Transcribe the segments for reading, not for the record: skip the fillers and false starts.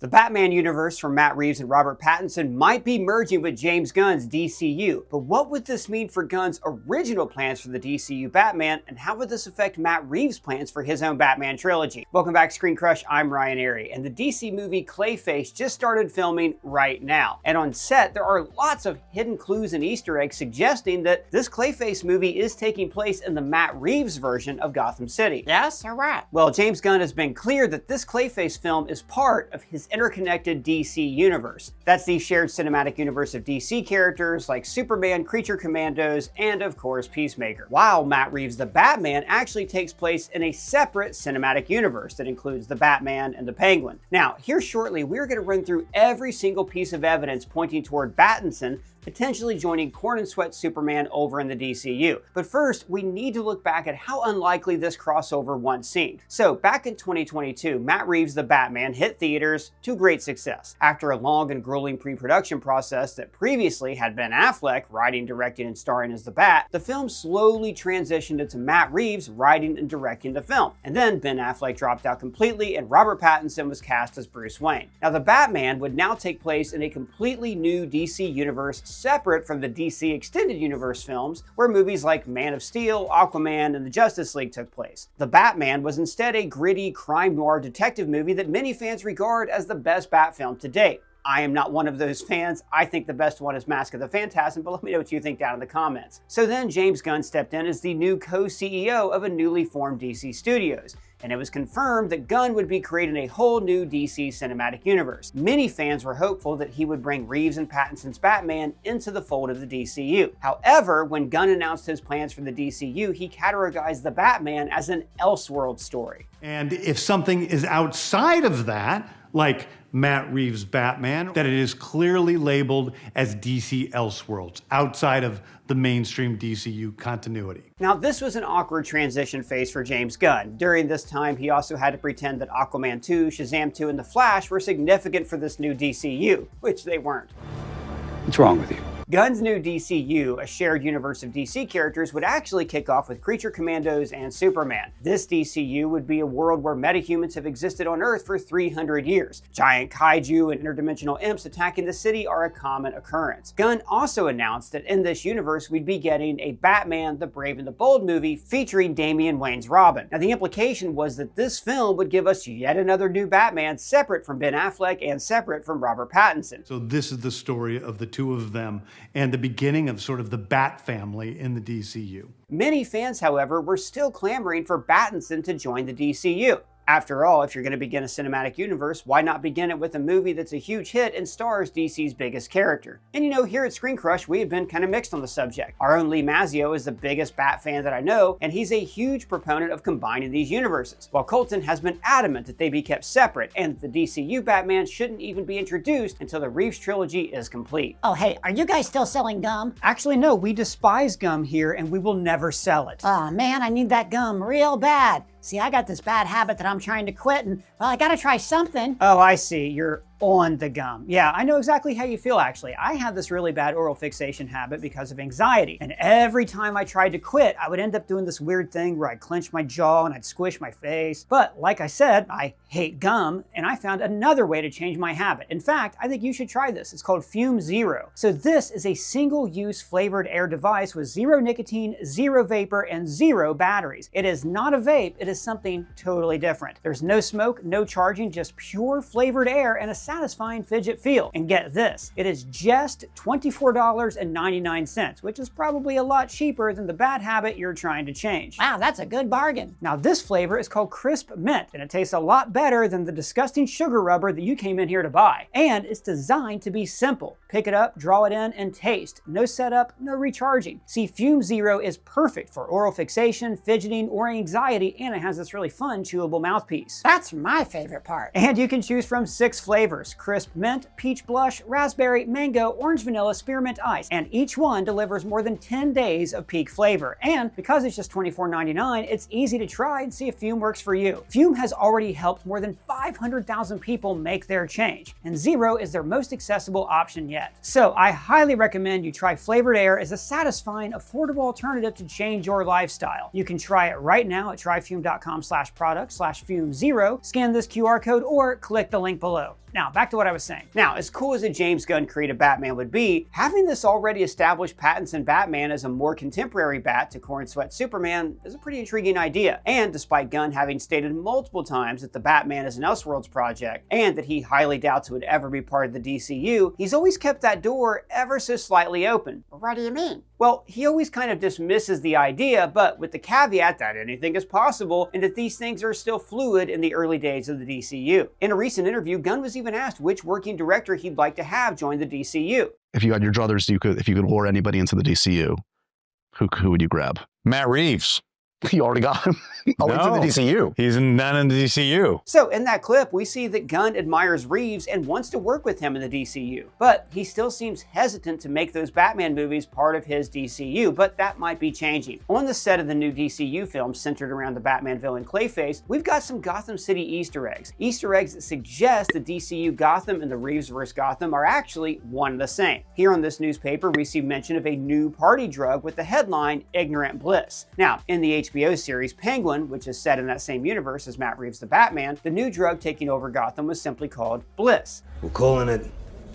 The Batman universe from Matt Reeves and Robert Pattinson might be merging with James Gunn's DCU, but what would this mean for Gunn's original plans for the DCU Batman, and how would this affect Matt Reeves' plans for his own Batman trilogy? Welcome back to ScreenCrush, I'm Ryan Airy, and the DC movie Clayface just started filming right now. And on set, there are lots of hidden clues and Easter eggs suggesting that this Clayface movie is taking place in the Matt Reeves version of Gotham City. Yes, you're right. Well, James Gunn has been clear that this Clayface film is part of his interconnected DC universe. That's the shared cinematic universe of DC characters like Superman, Creature Commandos, and of course Peacemaker. While Matt Reeves' The Batman actually takes place in a separate cinematic universe that includes the Batman and the Penguin. Now, here shortly, we're going to run through every single piece of evidence pointing toward Battinson potentially joining Corn and Sweat Superman over in the DCU. But first, we need to look back at how unlikely this crossover once seemed. So, back in 2022, Matt Reeves' The Batman hit theaters to great success. After a long and grueling pre-production process that previously had Ben Affleck writing, directing, and starring as the Bat, the film slowly transitioned into Matt Reeves writing and directing the film. And then Ben Affleck dropped out completely and Robert Pattinson was cast as Bruce Wayne. Now, The Batman would now take place in a completely new DC universe separate from the DC Extended Universe films, where movies like Man of Steel, Aquaman, and the Justice League took place. The Batman was instead a gritty crime noir detective movie that many fans regard as the best Bat film to date. I am not one of those fans. I think the best one is Mask of the Phantasm, but let me know what you think down in the comments. So then James Gunn stepped in as the new co-CEO of a newly formed DC Studios, and it was confirmed that Gunn would be creating a whole new DC cinematic universe. Many fans were hopeful that he would bring Reeves and Pattinson's Batman into the fold of the DCU. However, when Gunn announced his plans for the DCU, he categorized the Batman as an Elseworld story. And if something is outside of that, like Matt Reeves' Batman, that it is clearly labeled as DC Elseworlds, outside of the mainstream DCU continuity. Now, this was an awkward transition phase for James Gunn. During this time, he also had to pretend that Aquaman 2, Shazam 2, and The Flash were significant for this new DCU, which they weren't. What's wrong with you? Gunn's new DCU, a shared universe of DC characters, would actually kick off with Creature Commandos and Superman. This DCU would be a world where metahumans have existed on Earth for 300 years. Giant kaiju and interdimensional imps attacking the city are a common occurrence. Gunn also announced that in this universe we'd be getting a Batman the Brave and the Bold movie featuring Damian Wayne's Robin. Now, the implication was that this film would give us yet another new Batman separate from Ben Affleck and separate from Robert Pattinson. So this is the story of the two of them and the beginning of sort of the Bat family in the DCU. Many fans, however, were still clamoring for Battinson to join the DCU. After all, if you're going to begin a cinematic universe, why not begin it with a movie that's a huge hit and stars DC's biggest character? And you know, here at ScreenCrush, we have been kind of mixed on the subject. Our own Lee Mazzio is the biggest Bat fan that I know, and he's a huge proponent of combining these universes, while Colton has been adamant that they be kept separate, and the DCU Batman shouldn't even be introduced until the Reeves trilogy is complete. Oh, hey, are you guys still selling gum? Actually, no, we despise gum here, and we will never sell it. Oh man, I need that gum real bad. See, I got this bad habit that I'm trying to quit, and well, I gotta try something. Oh, I see. You're on the gum. Yeah, I know exactly how you feel, actually. I have this really bad oral fixation habit because of anxiety. And every time I tried to quit, I would end up doing this weird thing where I'd clench my jaw and I'd squish my face. But like I said, I hate gum, and I found another way to change my habit. In fact, I think you should try this. It's called Fume Zero. So this is a single-use flavored air device with zero nicotine, zero vapor, and zero batteries. It is not a vape, it is something totally different. There's no smoke, no charging, just pure flavored air and a satisfying fidget feel. And get this, it is just $24.99, which is probably a lot cheaper than the bad habit you're trying to change. Wow, that's a good bargain. Now, this flavor is called Crisp Mint, and it tastes a lot better than the disgusting sugar rubber that you came in here to buy. And it's designed to be simple. Pick it up, draw it in, and taste. No setup, no recharging. See, Fume Zero is perfect for oral fixation, fidgeting, or anxiety, and it has this really fun chewable mouthpiece. That's my favorite part. And you can choose from 6 flavors: Crisp Mint, Peach Blush, Raspberry, Mango, Orange Vanilla, Spearmint Ice, and each one delivers more than 10 days of peak flavor. And because it's just $24.99, it's easy to try and see if Fume works for you. Fume has already helped more than 500,000 people make their change, and Zero is their most accessible option yet. So I highly recommend you try flavored air as a satisfying, affordable alternative to change your lifestyle. You can try it right now at tryfume.com/product/Fume0, scan this QR code, or click the link below. Now, back to what I was saying. Now, as cool as a James Gunn created Batman would be, having this already established Pattinson Batman as a more contemporary Bat to Corn Sweat Superman is a pretty intriguing idea. And despite Gunn having stated multiple times that the Batman is an Elseworlds project, and that he highly doubts it would ever be part of the DCU, he's always kept that door ever so slightly open. What do you mean? Well, he always kind of dismisses the idea, but with the caveat that anything is possible and that these things are still fluid in the early days of the DCU. In a recent interview, Gunn was even asked which working director he'd like to have join the DCU. If you had your druthers, if you could lure anybody into the DCU, who would you grab? Matt Reeves. You already got him. No, into the DCU. He's not in the DCU. So in that clip, we see that Gunn admires Reeves and wants to work with him in the DCU. But he still seems hesitant to make those Batman movies part of his DCU, but that might be changing. On the set of the new DCU film centered around the Batman villain Clayface, we've got some Gotham City Easter eggs. Easter eggs that suggest the DCU Gotham and the Reeves-verse Gotham are actually one and the same. Here on this newspaper, we see mention of a new party drug with the headline, Ignorant Bliss. Now, in the HBO series Penguin, which is set in that same universe as Matt Reeves the Batman, the new drug taking over Gotham was simply called Bliss. We're calling it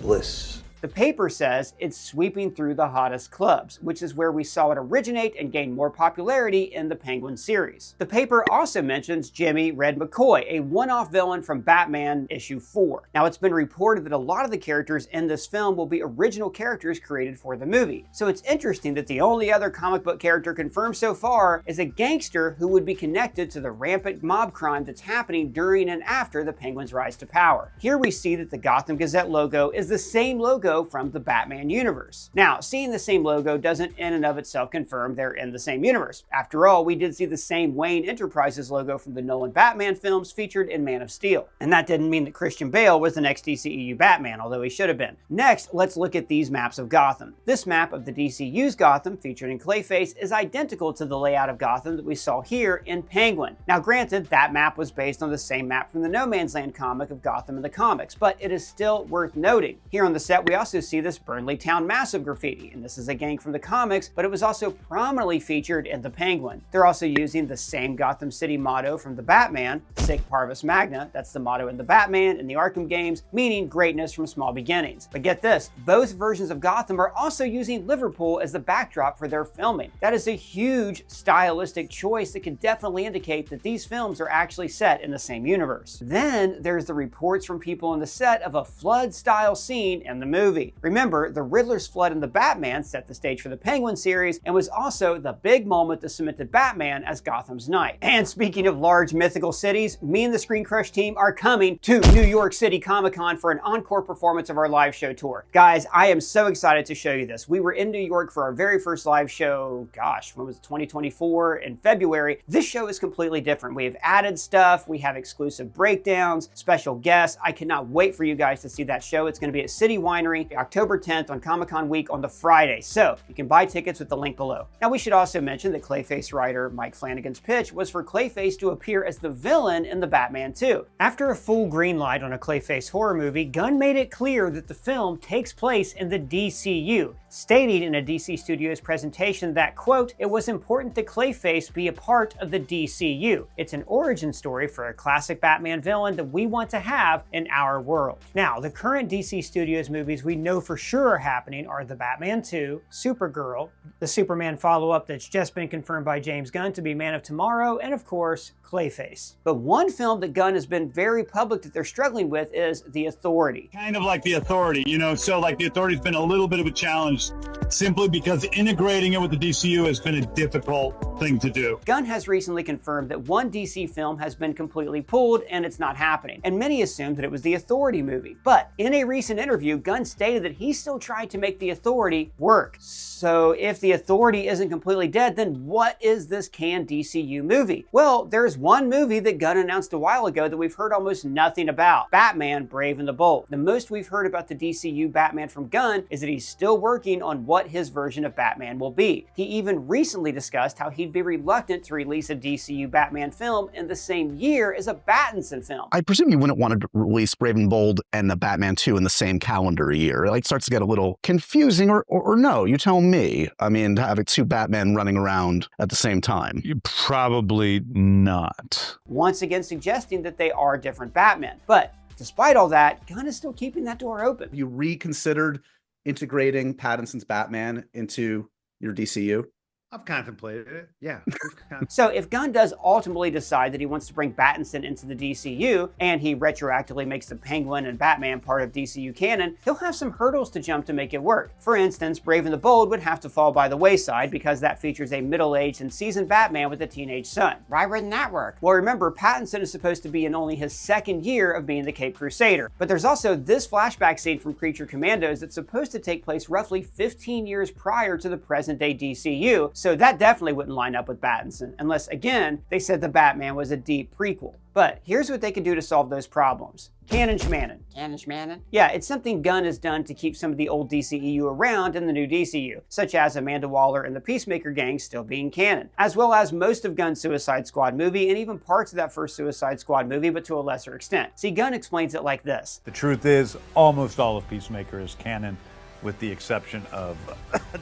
Bliss. The paper says it's sweeping through the hottest clubs, which is where we saw it originate and gain more popularity in the Penguin series. The paper also mentions Jimmy Red McCoy, a one-off villain from Batman issue 4. Now, it's been reported that a lot of the characters in this film will be original characters created for the movie. So it's interesting that the only other comic book character confirmed so far is a gangster who would be connected to the rampant mob crime that's happening during and after the Penguin's rise to power. Here we see that the Gotham Gazette logo is the same logo from the Batman universe. Now, seeing the same logo doesn't in and of itself confirm they're in the same universe. After all, we did see the same Wayne Enterprises logo from the Nolan Batman films featured in Man of Steel. And that didn't mean that Christian Bale was the next DCEU Batman, although he should have been. Next, let's look at these maps of Gotham. This map of the DCU's Gotham, featured in Clayface, is identical to the layout of Gotham that we saw here in Penguin. Now, granted, that map was based on the same map from the No Man's Land comic of Gotham in the comics, but it is still worth noting. Here on the set, we also see this Burnley Town Massive graffiti, and this is a gang from the comics, but it was also prominently featured in the Penguin. They're also using the same Gotham City motto from the Batman, Sic Parvis Magna. That's the motto in the Batman and the Arkham games, meaning greatness from small beginnings. But get this, both versions of Gotham are also using Liverpool as the backdrop for their filming. That is a huge stylistic choice that could definitely indicate that these films are actually set in the same universe. Then there's the reports from people on the set of a flood-style scene in the movie. Remember, the Riddler's flood in the Batman set the stage for the Penguin series and was also the big moment that cemented Batman as Gotham's Knight. And speaking of large mythical cities, me and the ScreenCrush team are coming to New York City Comic-Con for an encore performance of our live show tour. Guys, I am so excited to show you this. We were in New York for our very first live show, gosh, when was it, 2024, in February. This show is completely different. We have added stuff, we have exclusive breakdowns, special guests. I cannot wait for you guys to see that show. It's going to be at City Winery, October 10th on Comic-Con week on the Friday. So you can buy tickets with the link below. Now, we should also mention that Clayface writer Mike Flanagan's pitch was for Clayface to appear as the villain in the Batman 2. After a full green light on a Clayface horror movie, Gunn made it clear that the film takes place in the DCU, stating in a DC Studios presentation that, quote, "It was important that Clayface be a part of the DCU. It's an origin story for a classic Batman villain that we want to have in our world." Now, the current DC Studios movies we know for sure are happening are the Batman 2, Supergirl, the Superman follow-up that's just been confirmed by James Gunn to be Man of Tomorrow, and of course, Clayface. But one film that Gunn has been very public that they're struggling with is The Authority. Kind of like The Authority, you know, so like The Authority's been a little bit of a challenge simply because integrating it with the DCU has been a difficult thing to do. Gunn has recently confirmed that one DC film has been completely pulled and it's not happening, and many assumed that it was the Authority movie. But in a recent interview, Gunn stated that he's still trying to make the Authority work. So if the Authority isn't completely dead, then what is this canned DCU movie? Well, there's one movie that Gunn announced a while ago that we've heard almost nothing about: Batman Brave and the Bold. The most we've heard about the DCU Batman from Gunn is that he's still working on what his version of Batman will be. He even recently discussed how he'd be reluctant to release a DCU Batman film in the same year as a Battinson film. I presume you wouldn't want to release Brave and Bold and the Batman 2 in the same calendar year. It like starts to get a little confusing, or no, you tell me. I mean, to have two Batmen running around at the same time. Probably not. Once again suggesting that they are different Batmen. But Despite all that, Gunn is still keeping that door open. You reconsidered integrating Pattinson's Batman into your DCU? I've contemplated it. Yeah. So if Gunn does ultimately decide that he wants to bring Battinson into the DCU, and he retroactively makes the Penguin and Batman part of DCU canon, he'll have some hurdles to jump to make it work. For instance, Brave and the Bold would have to fall by the wayside because that features a middle-aged and seasoned Batman with a teenage son. Why wouldn't that work? Well, remember, Pattinson is supposed to be in only his second year of being the Caped Crusader. But there's also this flashback scene from Creature Commandos that's supposed to take place roughly 15 years prior to the present-day DCU, so that definitely wouldn't line up with Battinson, unless, again, they said the Batman was a deep prequel. But here's what they could do to solve those problems. Canon schmanon. Canon schmanon? Yeah, it's something Gunn has done to keep some of the old DCEU around in the new DCU, such as Amanda Waller and the Peacemaker gang still being canon, as well as most of Gunn's Suicide Squad movie and even parts of that first Suicide Squad movie, but to a lesser extent. See, Gunn explains it like this. The truth is, almost all of Peacemaker is canon, with the exception of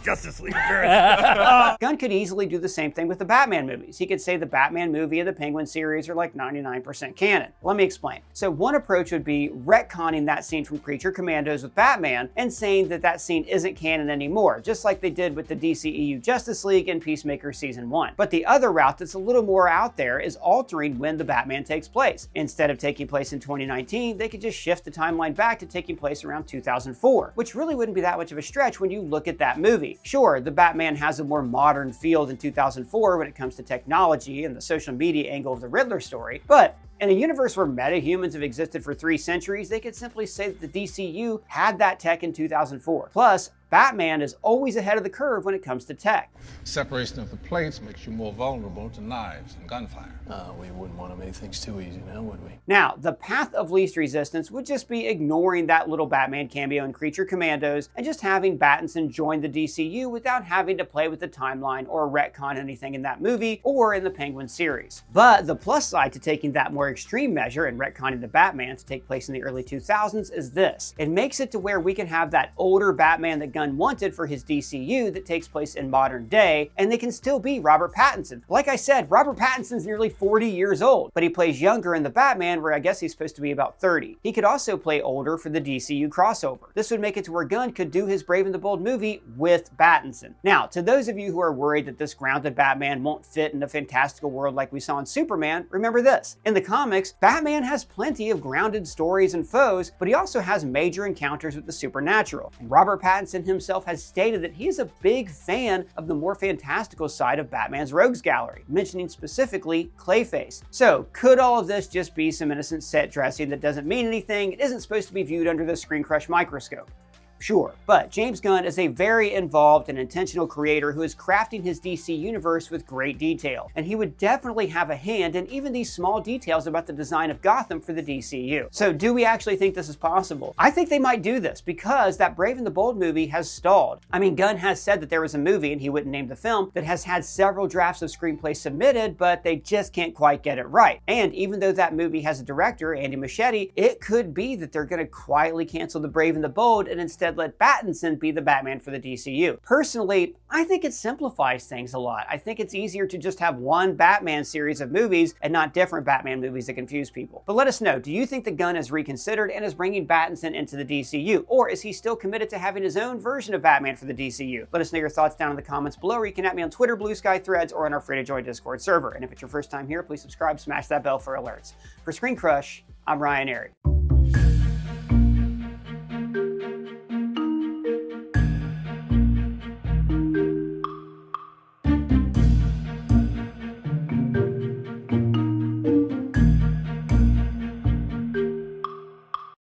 Justice League appearance. Gunn could easily do the same thing with the Batman movies. He could say the Batman movie and the Penguin series are like 99% canon. Let me explain. So one approach would be retconning that scene from Creature Commandos with Batman and saying that that scene isn't canon anymore, just like they did with the DCEU Justice League and Peacemaker Season 1. But the other route that's a little more out there is altering when the Batman takes place. Instead of taking place in 2019, they could just shift the timeline back to taking place around 2004, which really wouldn't be that much of a stretch when you look at that movie. Sure, the Batman has a more modern feel than 2004 when it comes to technology and the social media angle of the Riddler story, but in a universe where metahumans have existed for 3 centuries, they could simply say that the DCU had that tech in 2004. Plus, Batman is always ahead of the curve when it comes to tech. Separation of the plates makes you more vulnerable to knives and gunfire. We wouldn't want to make things too easy now, would we? Now, the path of least resistance would just be ignoring that little Batman cameo in Creature Commandos and just having Battinson join the DCU without having to play with the timeline or retcon anything in that movie or in the Penguin series. But the plus side to taking that more extreme measure and retconning the Batman to take place in the early 2000s is this. It makes it to where we can have that older Batman that Gunn wanted for his DCU that takes place in modern day, and they can still be Robert Pattinson. Like I said, Robert Pattinson's nearly 40 years old, but he plays younger in the Batman, where I guess he's supposed to be about 30. He could also play older for the DCU crossover. This would make it to where Gunn could do his Brave and the Bold movie with Battinson. Now, to those of you who are worried that this grounded Batman won't fit in a fantastical world like we saw in Superman, remember this. In the comics, Batman has plenty of grounded stories and foes, but he also has major encounters with the supernatural. And Robert Pattinson himself has stated that he is a big fan of the more fantastical side of Batman's rogues gallery, mentioning specifically Clayface. So could all of this just be some innocent set dressing that doesn't mean anything? It isn't supposed to be viewed under the ScreenCrush microscope. Sure, but James Gunn is a very involved and intentional creator who is crafting his DC universe with great detail, and he would definitely have a hand in even these small details about the design of Gotham for the DCU. So do we actually think this is possible? I think they might do this because that Brave and the Bold movie has stalled. I mean, Gunn has said that there was a movie, and he wouldn't name the film, that has had several drafts of screenplays submitted, but they just can't quite get it right. And even though that movie has a director, Andy Muschietti, it could be that they're going to quietly cancel the Brave and the Bold and instead let Battinson be the Batman for the DCU. Personally, I think it simplifies things a lot. I think it's easier to just have one Batman series of movies and not different Batman movies that confuse people. But let us know, do you think that Gunn has reconsidered and is bringing Battinson into the DCU? Or is he still committed to having his own version of Batman for the DCU? Let us know your thoughts down in the comments below, or you can at me on Twitter, Blue Sky, Threads, or on our free-to-join Discord server. And if it's your first time here, please subscribe, smash that bell for alerts. For ScreenCrush, I'm Ryan Airy.